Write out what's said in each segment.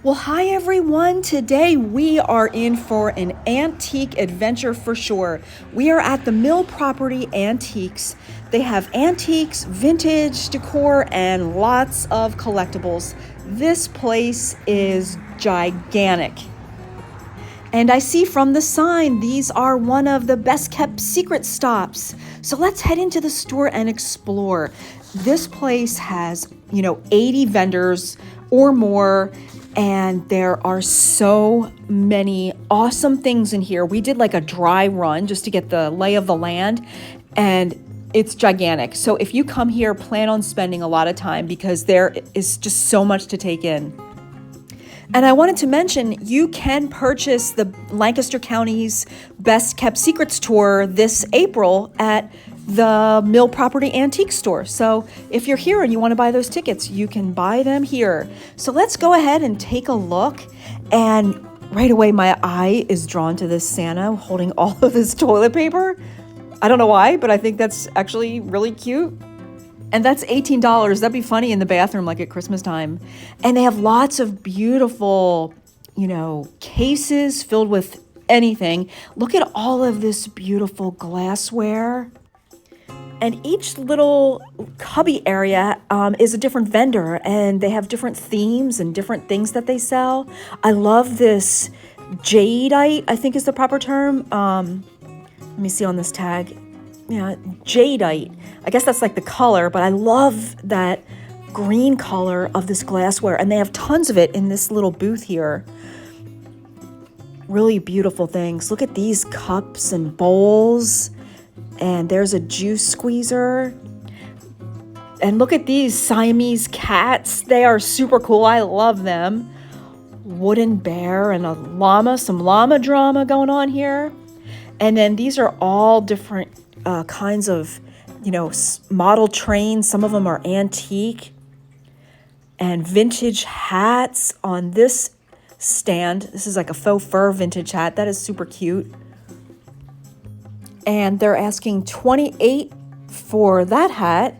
Well, hi everyone. Today we are in for an antique adventure for sure. We are at the Mill Property Antiques. They have antiques, vintage, decor, and lots of collectibles. This place is gigantic. And I see from the sign, these are one of the best kept secret stops. So let's head into the store and explore. This place has, 80 vendors or more. And there are so many awesome things in here. We did like a dry run just to get the lay of the land, and it's gigantic. So if you come here, plan on spending a lot of time because there is just so much to take in. And I wanted to mention, you can purchase the Lancaster County's Best Kept Secrets Tour this April at the Mill Property Antique Store. So if you're here and you want to buy those tickets, you can buy them here. So let's go ahead and take a look. And right away, my eye is drawn to this Santa holding all of his toilet paper. I don't know why, but I think that's actually really cute. And that's $18. That'd be funny in the bathroom, like at Christmas time. And they have lots of beautiful, cases filled with anything. Look at all of this beautiful glassware. And each little cubby area is a different vendor, and they have different themes and different things that they sell. I love this jadeite, I think is the proper term. Let me see on this tag. Yeah, jadeite. I guess that's like the color, but I love that green color of this glassware, and they have tons of it in this little booth here. Really beautiful things. Look at these cups and bowls. And there's a juice squeezer. And look at these Siamese cats. They are super cool. I love them. Wooden bear and a llama, some llama drama going on here. And then these are all different kinds of, model trains. Some of them are antique. And vintage hats on this stand. This is like a faux fur vintage hat. That is super cute. And they're asking $28 for that hat.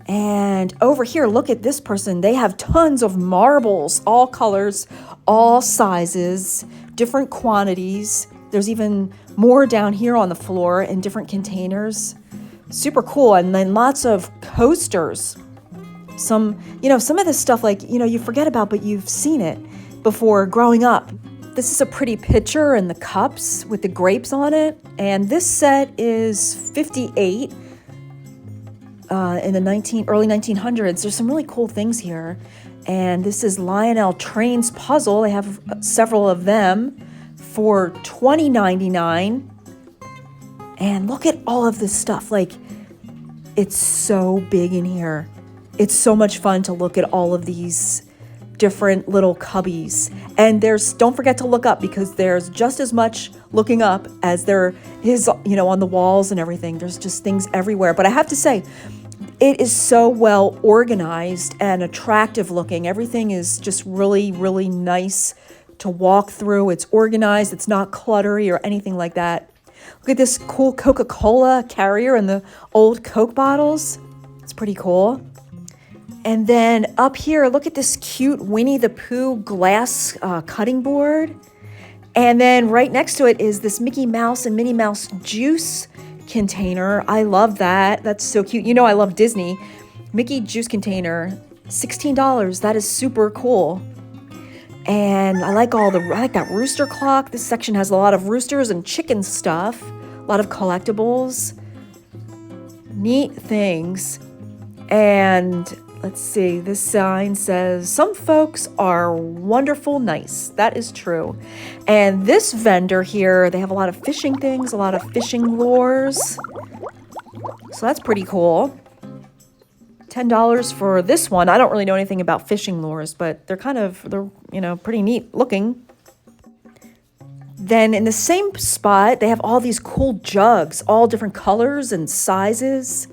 And over here, look at this person. They have tons of marbles, all colors, all sizes, different quantities. There's even more down here on the floor in different containers. Super cool. And then lots of coasters. Some of this stuff you forget about, but you've seen it before growing up. This is a pretty picture and the cups with the grapes on it. And this set is $58 in the early 1900s. There's some really cool things here. And this is Lionel Train's puzzle. They have several of them for $20.99. And look at all of this stuff. It's so big in here. It's so much fun to look at all of these different little cubbies. And don't forget to look up, because there's just as much looking up as there is, on the walls and everything. There's just things everywhere. But I have to say, it is so well organized and attractive looking. Everything is just really, really nice to walk through. It's organized. It's not cluttery or anything like that. Look at this cool Coca-Cola carrier and the old Coke bottles. It's pretty cool. And then up here, look at this cute Winnie the Pooh glass cutting board. And then right next to it is this Mickey Mouse and Minnie Mouse juice container. I love that. That's so cute. I love Disney. Mickey juice container, $16. That is super cool. And I like that rooster clock. This section has a lot of roosters and chicken stuff. A lot of collectibles. Neat things. And let's see, this sign says, some folks are wonderful nice. That is true. And this vendor here, they have a lot of fishing things, a lot of fishing lures. So that's pretty cool. $10 for this one. I don't really know anything about fishing lures, but they're pretty neat looking. Then in the same spot, they have all these cool jugs, all different colors and sizes.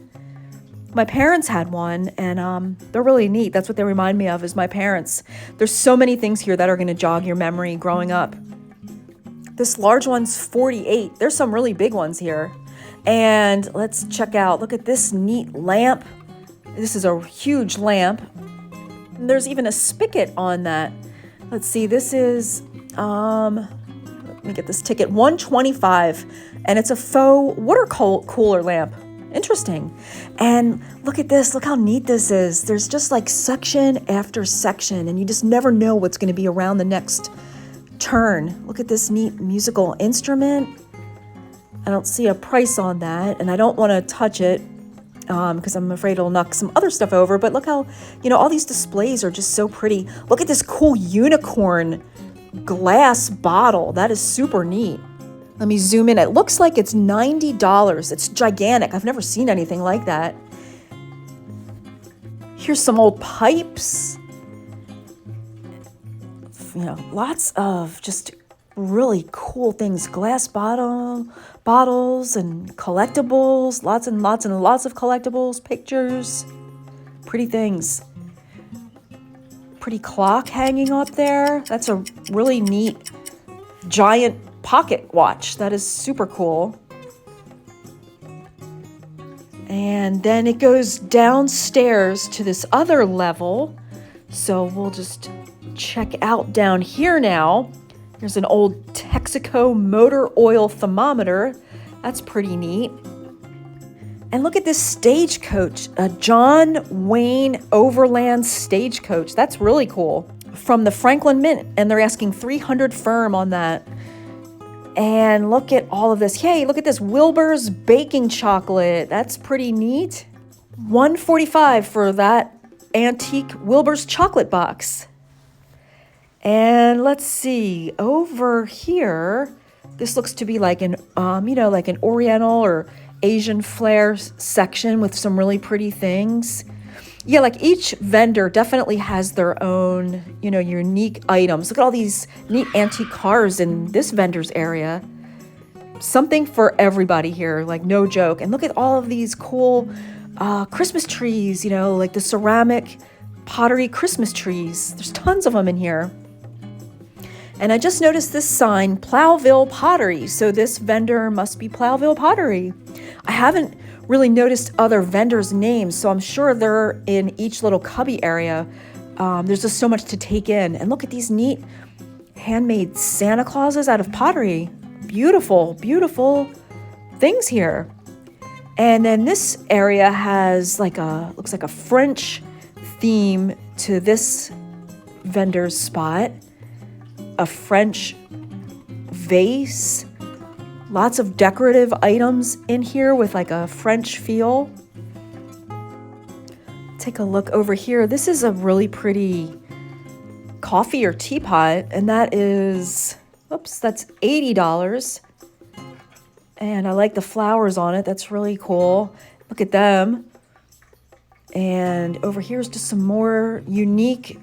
My parents had one, and they're really neat. That's what they remind me of, is my parents. There's so many things here that are going to jog your memory growing up. This large one's $48. There's some really big ones here. And let's check out. Look at this neat lamp. This is a huge lamp. And there's even a spigot on that. Let's see, this is, let me get this ticket, $125, and it's a faux water cooler lamp. Interesting. And look at this, look how neat this is. There's just like section after section, and you just never know what's going to be around the next turn. Look at this neat musical instrument. I don't see a price on that, and I don't want to touch it because I'm afraid it'll knock some other stuff over. But look how, all these displays are just so pretty. Look at this cool unicorn glass bottle. That is super neat. Let me zoom in. It looks like it's $90. It's gigantic. I've never seen anything like that. Here's some old pipes. Lots of just really cool things. Glass bottles and collectibles. Lots and lots and lots of collectibles, pictures, pretty things. Pretty clock hanging up there. That's a really neat giant pocket watch. That is super cool. And then it goes downstairs to this other level. So we'll just check out down here now. There's an old Texaco motor oil thermometer. That's pretty neat. And look at this stagecoach, a John Wayne Overland stagecoach. That's really cool. From the Franklin Mint, and they're asking $300 firm on that. And look at all of this. Hey, look at this Wilbur's baking chocolate. That's pretty neat. $145 for that antique Wilbur's chocolate box. And let's see, over here, this looks to be like an, like an Oriental or Asian flair section with some really pretty things. Yeah, like each vendor definitely has their own, unique items. Look at all these neat antique cars in this vendor's area. Something for everybody here, like no joke. And look at all of these cool Christmas trees, like the ceramic pottery Christmas trees. There's tons of them in here. And I just noticed this sign, Plowville Pottery. So this vendor must be Plowville Pottery. I haven't really noticed other vendors' names, so I'm sure they're in each little cubby area. There's just so much to take in. And look at these neat handmade Santa Clauses out of pottery. Beautiful, beautiful things here. And then this area has looks like a French theme to this vendor's spot. A French vase. Lots of decorative items in here with like a French feel. Take a look over here. This is a really pretty coffee or teapot, and that is, that's $80. And I like the flowers on it. That's really cool. Look at them. And over here is just some more unique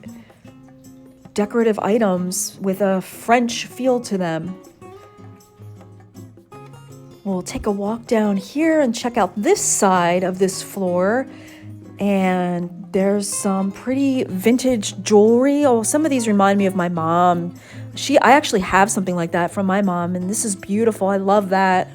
decorative items with a French feel to them. We'll take a walk down here and check out this side of this floor. And there's some pretty vintage jewelry. Oh, some of these remind me of my mom. I actually have something like that from my mom, and this is beautiful. I love that.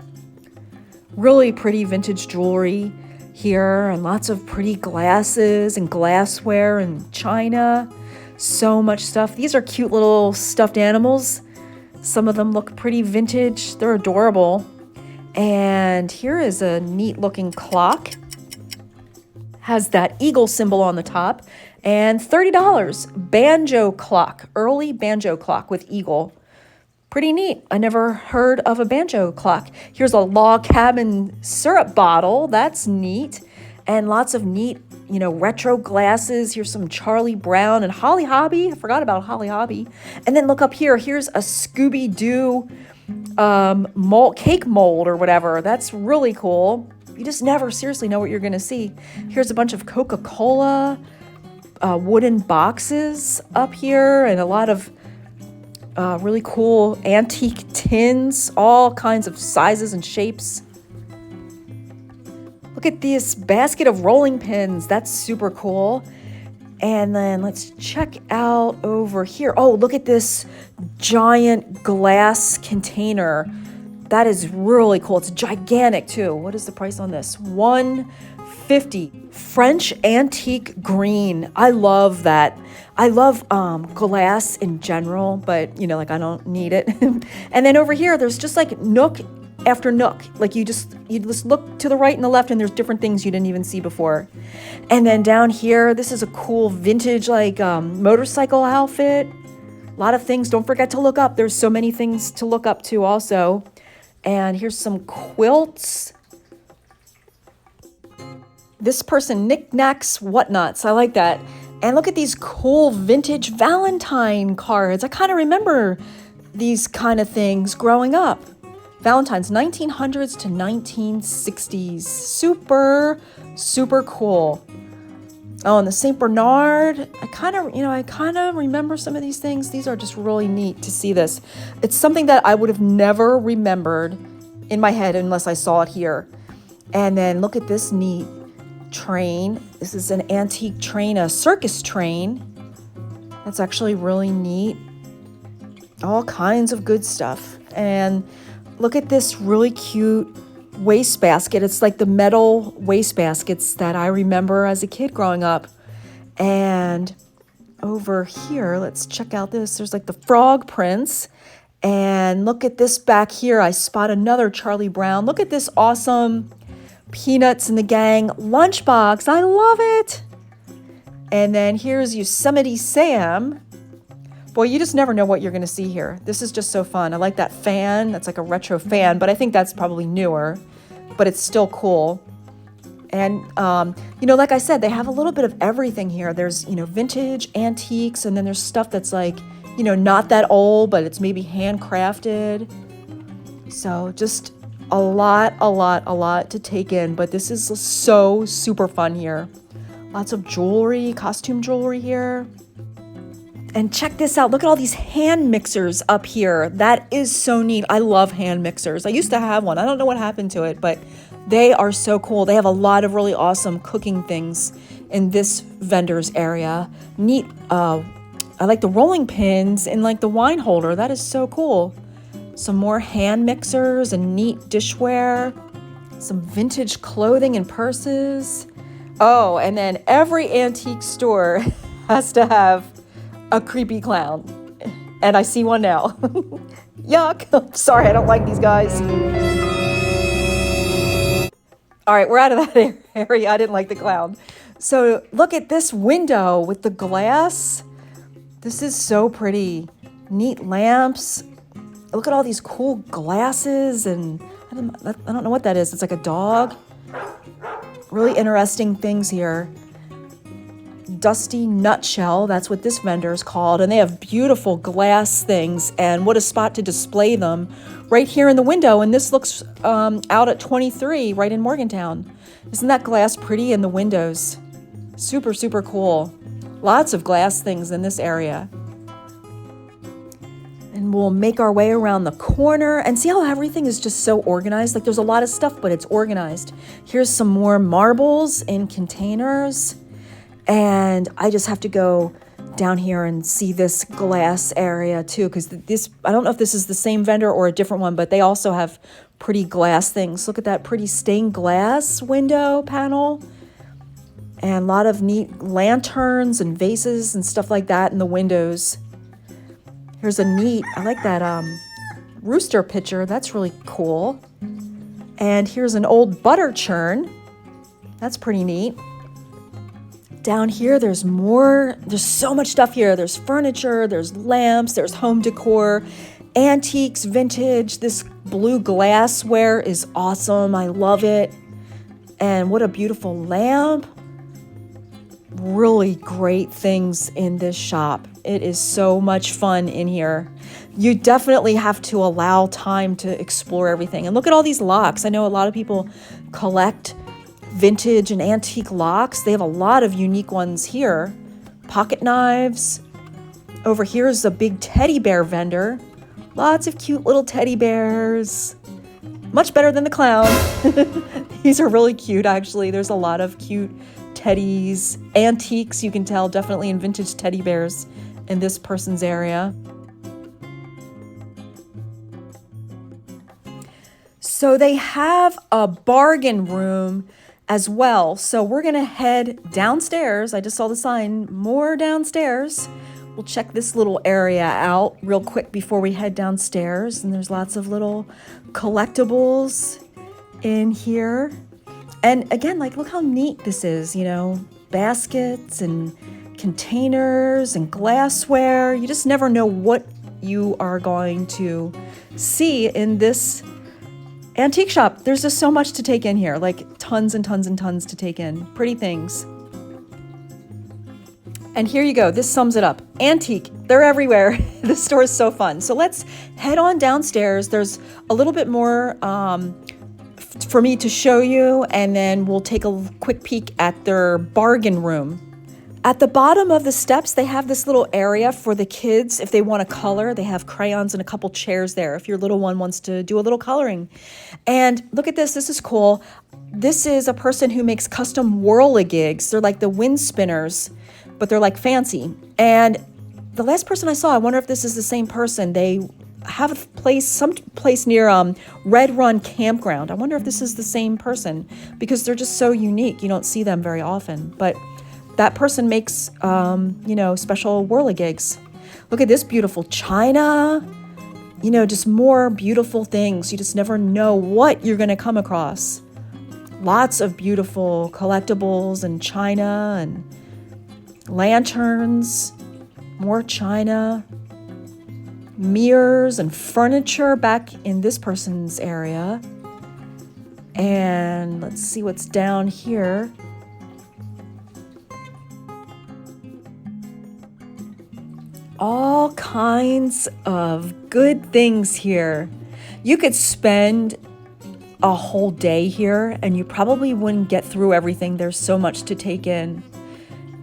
Really pretty vintage jewelry here, and lots of pretty glasses and glassware and china. So much stuff. These are cute little stuffed animals. Some of them look pretty vintage. They're adorable. And here is a neat looking clock. Has that eagle symbol on the top. And $30. Banjo clock. Early banjo clock with eagle. Pretty neat. I never heard of a banjo clock. Here's a log cabin syrup bottle. That's neat. And lots of neat, retro glasses. Here's some Charlie Brown and Holly Hobby. I forgot about Holly Hobby. And then look up here. Here's a Scooby-Doo cake mold or whatever. That's really cool. You just never seriously know what you're going to see. Here's a bunch of Coca-Cola wooden boxes up here, and a lot of really cool antique tins, all kinds of sizes and shapes. Look at this basket of rolling pins. That's super cool. And then let's check out over here. Oh, look at this giant glass container. That is really cool. It's gigantic too. What is the price on this? $1 $1.50. French antique green. I love that. I love glass in general, but you know, like I don't need it. And then over here, there's just like nook after nook. Like you just look to the right and the left and there's different things you didn't even see before. And then down here, this is a cool vintage like motorcycle outfit. A lot of things. Don't forget to look up. There's so many things to look up to also. And here's some quilts. This person, knickknacks, whatnots. I like that. And look at these cool vintage Valentine cards. I kind of remember these kind of things growing up. Valentine's 1900s to 1960s. Super, super cool. Oh, and the St. Bernard. I kind of remember some of these things. These are just really neat to see this. It's something that I would have never remembered in my head unless I saw it here. And then look at this neat train. This is an antique train, a circus train. That's actually really neat. All kinds of good stuff. And look at this really cute wastebasket. It's like the metal wastebaskets that I remember as a kid growing up. And over here, let's check out this. There's like the frog prints. And look at this back here. I spot another Charlie Brown. Look at this awesome Peanuts and the Gang lunchbox. I love it. And then here's Yosemite Sam. Boy, you just never know what you're going to see here. This is just so fun. I like that fan. That's like a retro fan, but I think that's probably newer, but it's still cool. And, you know, like I said, they have a little bit of everything here. There's, you know, vintage, antiques, and then there's stuff that's like, you know, not that old, but it's maybe handcrafted. So just a lot to take in, but this is so super fun here. Lots of jewelry, costume jewelry here. And check this out. Look at all these hand mixers up here. That is so neat. I love hand mixers. I used to have one. I don't know what happened to it, but they are so cool. They have a lot of really awesome cooking things in this vendor's area. Neat. I like the rolling pins and like the wine holder. That is so cool. Some more hand mixers and neat dishware. Some vintage clothing and purses. Oh, and then every antique store has to have a creepy clown. And I see one now. Yuck. Sorry, I don't like these guys. All right, we're out of that area. I didn't like the clown. So look at this window with the glass. This is so pretty. Neat lamps. Look at all these cool glasses. And I don't know what that is. It's like a dog. Really interesting things here. Dusty Nutshell, that's what this vendor is called, and they have beautiful glass things, and what a spot to display them right here in the window. And this looks out at 23 right in Morgantown. Isn't that glass pretty in the windows? Super, super cool. Lots of glass things in this area. And we'll make our way around the corner and see how everything is just so organized. Like there's a lot of stuff, but it's organized. Here's some more marbles in containers. And I just have to go down here and see this glass area too, because this, I don't know if this is the same vendor or a different one, but they also have pretty glass things. Look at that pretty stained glass window panel. And a lot of neat lanterns and vases and stuff like that in the windows. Here's a neat, I like that rooster picture. That's really cool. And here's an old butter churn. That's pretty neat. Down here, there's so much stuff here. There's furniture, there's lamps, there's home decor, antiques, vintage. This blue glassware is awesome. I love it. And what a beautiful lamp. Really great things in this shop. It is so much fun in here. You definitely have to allow time to explore everything. And look at all these locks. I know a lot of people collect vintage and antique locks. They have a lot of unique ones here. Pocket knives. Over here is a big teddy bear vendor. Lots of cute little teddy bears. Much better than the clown. These are really cute, actually. There's a lot of cute teddies, antiques, you can tell, definitely in vintage teddy bears in this person's area. So they have a bargain room as well. So we're gonna head downstairs. I just saw the sign, more downstairs. We'll check this little area out real quick before we head downstairs. And there's lots of little collectibles in here. And again, like, look how neat this is, you know, baskets and containers and glassware. You just never know what you are going to see in this antique shop. There's just so much to take in here, like tons and tons and tons to take in. Pretty things. And here you go. This sums it up. Antique. They're everywhere. This store is so fun. So let's head on downstairs. There's a little bit more for me to show you, and then we'll take a quick peek at their bargain room. At the bottom of the steps, they have this little area for the kids. If they want to color, they have crayons and a couple chairs there if your little one wants to do a little coloring. And look at this. This is cool. This is a person who makes custom Whirligigs. They're like the wind spinners, but they're like fancy. And the last person I saw, I wonder if this is the same person. They have a place, some place near Red Run Campground. I wonder if this is the same person because they're just so unique. You don't see them very often, but that person makes, you know, special Whirligigs. Look at this beautiful china. You know, just more beautiful things. You just never know what you're going to come across. Lots of beautiful collectibles and china and lanterns. More china. Mirrors and furniture back in this person's area. And let's see what's down here. All kinds of good things here. You could spend a whole day here and you probably wouldn't get through everything. There's so much to take in.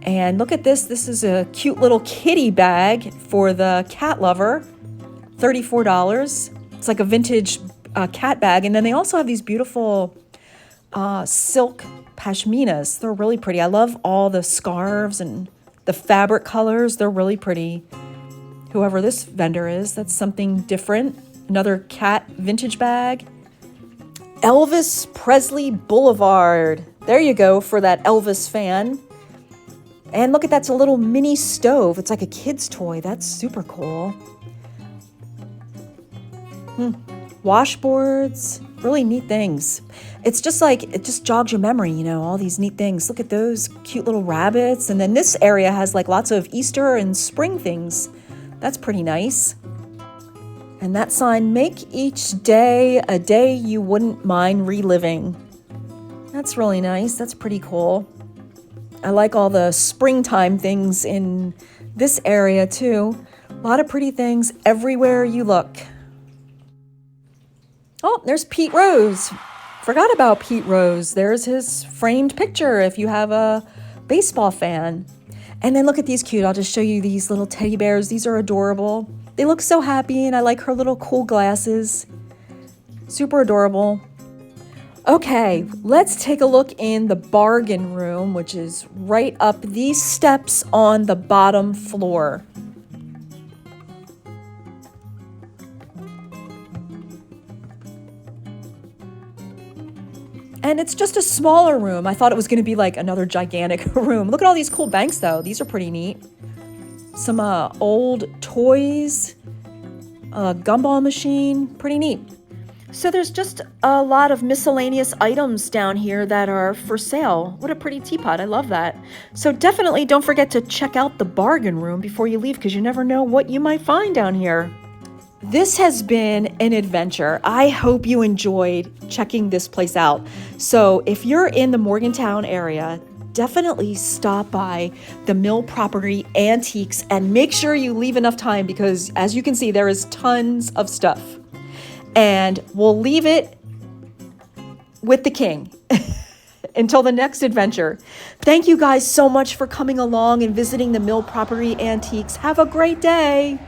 And look at this. This is a cute little kitty bag for the cat lover. $34. It's like a vintage cat bag. And then they also have these beautiful silk pashminas. They're really pretty. I love all the scarves and the fabric colors. They're really pretty. Whoever this vendor is, that's something different. Another cat vintage bag. Elvis Presley Boulevard. There you go for that Elvis fan. And look at that's a little mini stove. It's like a kid's toy. That's super cool. Washboards. Really neat things. It's just like, it just jogs your memory, you know, all these neat things. Look at those cute little rabbits. And then this area has like lots of Easter and spring things. That's pretty nice. And that sign, make each day a day you wouldn't mind reliving. That's really nice. That's pretty cool. I like all the springtime things in this area too. A lot of pretty things everywhere you look. Oh, there's Pete Rose. Forgot about Pete Rose. There's his framed picture if you have a baseball fan. And then look at these cute. I'll just show you these little teddy bears. These are adorable. They look so happy, and I like her little cool glasses. Super adorable. Okay, let's take a look in the bargain room, which is right up these steps on the bottom floor. And it's just a smaller room. I thought it was going to be like another gigantic room. Look at all these cool banks, though. These are pretty neat. Some old toys, a gumball machine, pretty neat. So there's just a lot of miscellaneous items down here that are for sale. What a pretty teapot. I love that. So definitely don't forget to check out the bargain room before you leave because you never know what you might find down here. This has been an adventure. I hope you enjoyed checking this place out. So if you're in the Morgantown area, definitely stop by the Mill Property Antiques and make sure you leave enough time because as you can see, there is tons of stuff. And we'll leave it with the king until the next adventure. Thank you guys so much for coming along and visiting the Mill Property Antiques. Have a great day.